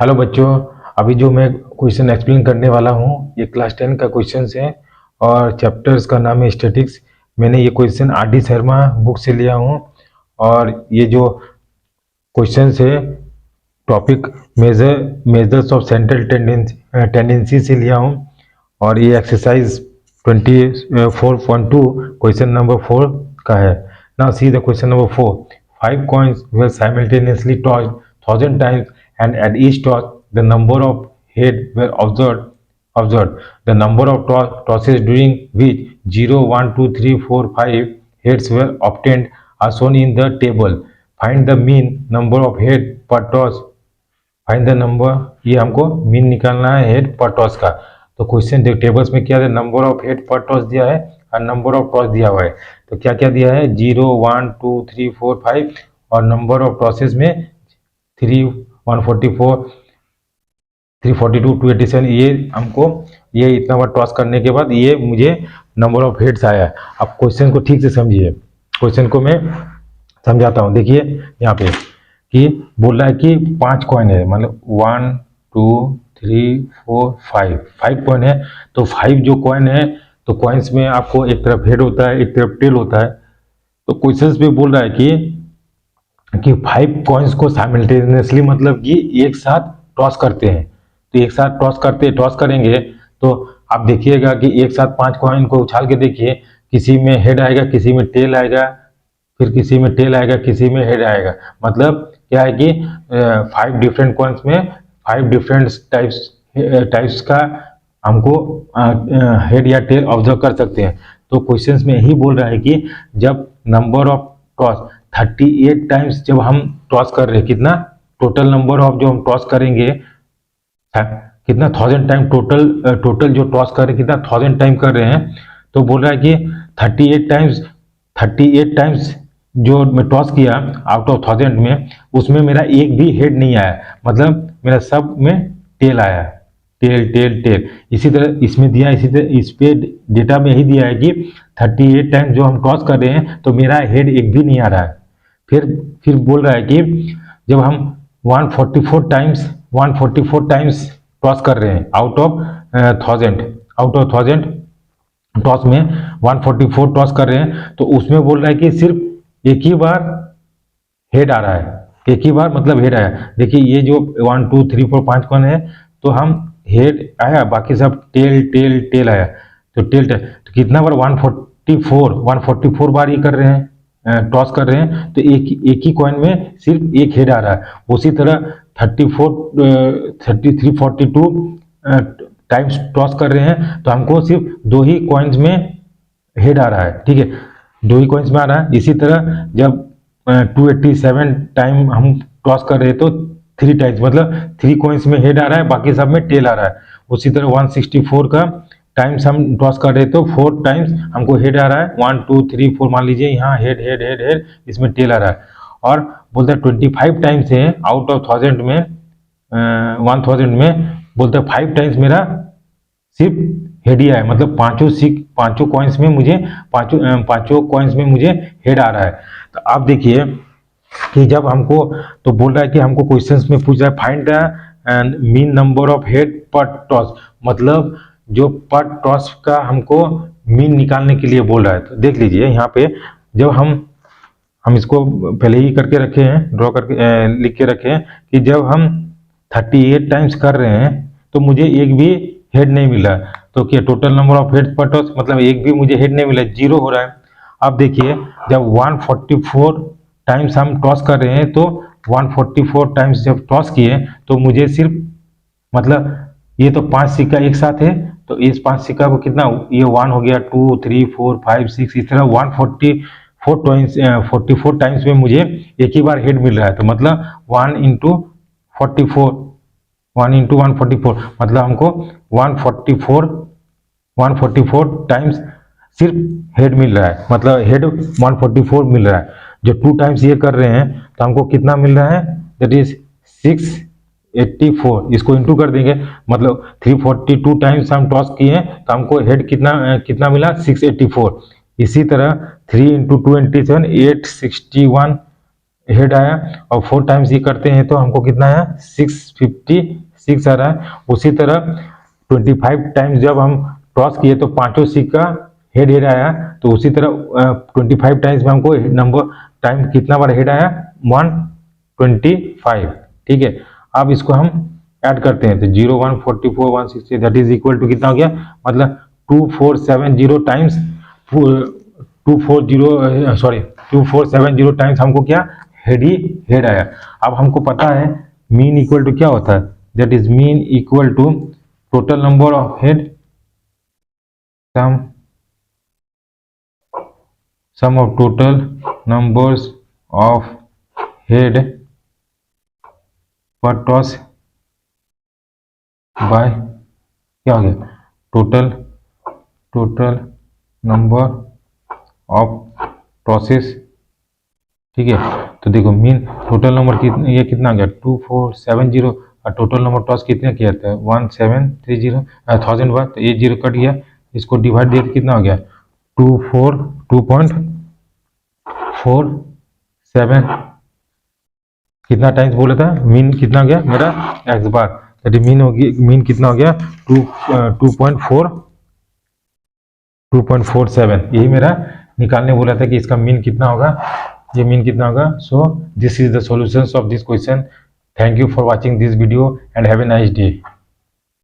Hello बच्चों, अभी जो मैं क्वेश्चन एक्सप्लेन करने वाला हूँ ये क्लास 10 का क्वेश्चन है और चैप्टर्स का नाम है स्टैटिक्स। मैंने ये question R D Sharma book से लिया हूँ और ये जो क्वेश्चन है topic measures of central tendency से लिया हूँ और ये एक्सरसाइज 24.2 क्वेश्चन नंबर 4 का है। Now see the question number 4। 5 coins were simultaneously tossed 1000 times and at each toss the number of heads were observed. The number of tosses during which 0, 1, 2, 3, 4, 5 heads were obtained are shown in the table. Find the mean number of head per toss. Find the number, ये हमको mean निकालना है head पर toss का। तो question देख tables में क्या है, नंबर ऑफ हेड पर टॉस दिया है और नंबर ऑफ टॉस दिया हुआ है। तो क्या क्या दिया है, 0, 1, 2, 3, 4, 5 और नंबर ऑफ टॉसेस में 3, 144, 342, 287। ये हमको ये इतना बार टॉस करने के बाद ये मुझे नंबर ऑफ हेड्स आया। अब क्वेश्चन को ठीक से समझिए, क्वेश्चन को मैं समझाता हूँ। देखिए यहाँ पे कि बोल रहा है कि 5 कॉइन है, मतलब 1, 2, 3, 4, 5 कॉइन है। तो 5 जो कॉइन है तो कॉइन्स में आपको एक तरफ हेड होता है एक तरफ टेल होता है। तो क्वेश्चंस में बोल रहा है कि 5 कॉइन्स को साइमल्टेनियसली मतलब कि एक साथ टॉस करते हैं। तो एक साथ टॉस करेंगे तो आप देखिएगा कि एक साथ 5 कॉइन को उछाल के देखिए, किसी में हेड आएगा, किसी में टेल आएगा, फिर किसी में टेल आएगा, किसी में हेड आएगा। मतलब क्या है कि 5 डिफरेंट कॉइन्स में 5 डिफरेंट टाइप्स का हमको हेड या टेल ऑब्जर्व कर सकते हैं। तो क्वेश्चंस में यही बोल रहा है कि जब नंबर ऑफ टॉस 38 टाइम्स जब हम टॉस कर रहे हैं, कितना टोटल नंबर ऑफ जो हम टॉस करेंगे कितना 1000 टाइम टोटल जो टॉस कर रहे हैं कितना 1000 टाइम कर रहे हैं। तो बोल रहा है कि 38 टाइम्स जो मैं टॉस किया आउट ऑफ 1000 में, उसमें मेरा एक भी हेड नहीं आया, मतलब मेरा सब में टेल आया, टेल। इसी तरह इसमें दिया, इसी तरह इस पे डेटा में यही दिया है कि 38 टाइम जो हम टॉस कर रहे हैं तो मेरा हेड एक भी नहीं आ रहा है। फिर बोल रहा है कि जब हम 144 टाइम्स टॉस कर रहे हैं आउट ऑफ 1000 टॉस में 144 टॉस कर रहे हैं, तो उसमें बोल रहा है कि सिर्फ एक ही बार हेड आ रहा है, एक ही बार मतलब हेड आया। देखिए ये जो 1, 2, 3, 4, 5 कौन है तो हम हेड आया, बाकी सब टेल आया। तो टेल तो कितना बार 144 बार ये कर रहे हैं, टॉस कर रहे हैं, तो एक ही कॉइन में सिर्फ एक हेड आ रहा है। उसी तरह 342 टाइम्स टॉस कर रहे हैं तो हमको सिर्फ 2 ही कॉइन्स में हेड आ रहा है, ठीक है, 2 ही कॉइन्स में आ रहा है। इसी तरह जब 287 टाइम हम टॉस कर रहे हैं तो 3 टाइम्स मतलब 3 कॉइन्स में हेड आ रहा है, बाकी सब में टेल आ रहा है। उसी तरह 164 का टाइम्स हम टॉस कर रहे हैं तो 4 टाइम्स हमको हेड आ रहा है, 1, 2, 3, 4 मान लीजिए, यहाँ हेड, इसमें टेल आ रहा है। और बोलते हैं 25 टाइम्स है आउट ऑफ 1000 में 1000 में, बोलते हैं 5 टाइम्स मेरा सिर्फ हेड ही आया, मतलब पांचों कॉइन्स में मुझे पांचों कॉइन्स में मुझे हेड आ रहा है। तो आप देखिए कि जब हमको तो बोल रहा है कि हमको क्वेश्चंस में पूछ रहा है find the mean number of head पर टॉस, मतलब जो पर टॉस का हमको मीन निकालने के लिए बोल रहा है। तो देख लीजिए यहाँ पे जब हम इसको पहले ही करके रखे हैं, ड्रॉ करके लिख के रखे हैं कि जब हम 38 टाइम्स कर रहे हैं तो मुझे एक भी हेड नहीं मिला। तो क्या टोटल नंबर ऑफ हेड पर टॉस मतलब एक भी मुझे हेड नहीं मिला, 0 हो रहा है। अब देखिए जब 144 टाइम्स हम टॉस कर रहे हैं तो 144 टाइम्स जब टॉस किए तो मुझे सिर्फ मतलब ये तो 5 सिक्का एक साथ है, तो इस 5 सिक्का को कितना, ये 1 हो गया, 2, 3, 4, 5, 6, इस तरह 144 टाइम्स में मुझे एक ही बार हेड मिल रहा है। तो मतलब 1 इंटू 144 मतलब हमको 144 टाइम्स सिर्फ हेड मिल रहा है, मतलब हेड 144 मिल रहा है। जो 2 टाइम्स ये कर रहे हैं तो हमको कितना मिल रहा है, दैट इज 684। इसको इंटू कर देंगे, मतलब 342 टाइम्स हम टॉस किए तो हमको हेड कितना मिला, 684। इसी तरह 3 इंटू 2 87 861 हेड आया और 4 टाइम्स ये करते हैं तो हमको कितना आया 656 आ रहा है। उसी तरह 25 टाइम्स जब हम टॉस किए तो पांचों सीख का हेड हेड आया, तो उसी तरह 25 टाइम्स में हमको नंबर टाइम कितना बार हेड आया 125। ठीक है, अब इसको हम ऐड करते हैं तो 0 1 44 160 दैट इज इक्वल टू कितना हो गया, मतलब 2470 टाइम्स 2470 टाइम्स हमको क्या हेड ही हेड आया। अब हमको पता है मीन इक्वल टू क्या होता है, that is mean equal to total number of head sum of total numbers of head पर टॉस बाय क्या हो गया टोटल नंबर ऑफ टॉसेस। ठीक है, तो देखो मीन टोटल नंबर कितना, ये कितना आ गया 2470 और टोटल नंबर टॉस कितने किया था 1730 1000 बार, तो ये जीरो कट गया, इसको डिवाइड दिया तो कितना हो गया 2.47 कितना टाइम्स बोला था, मीन कितना हो गया मेरा एक्स बार, मीन होगी मीन कितना हो गया 2.47, यही मेरा निकालने बोला था कि इसका मीन कितना होगा, ये मीन कितना होगा। So this is the solutions of this question. Thank you for watching this video and have a nice day.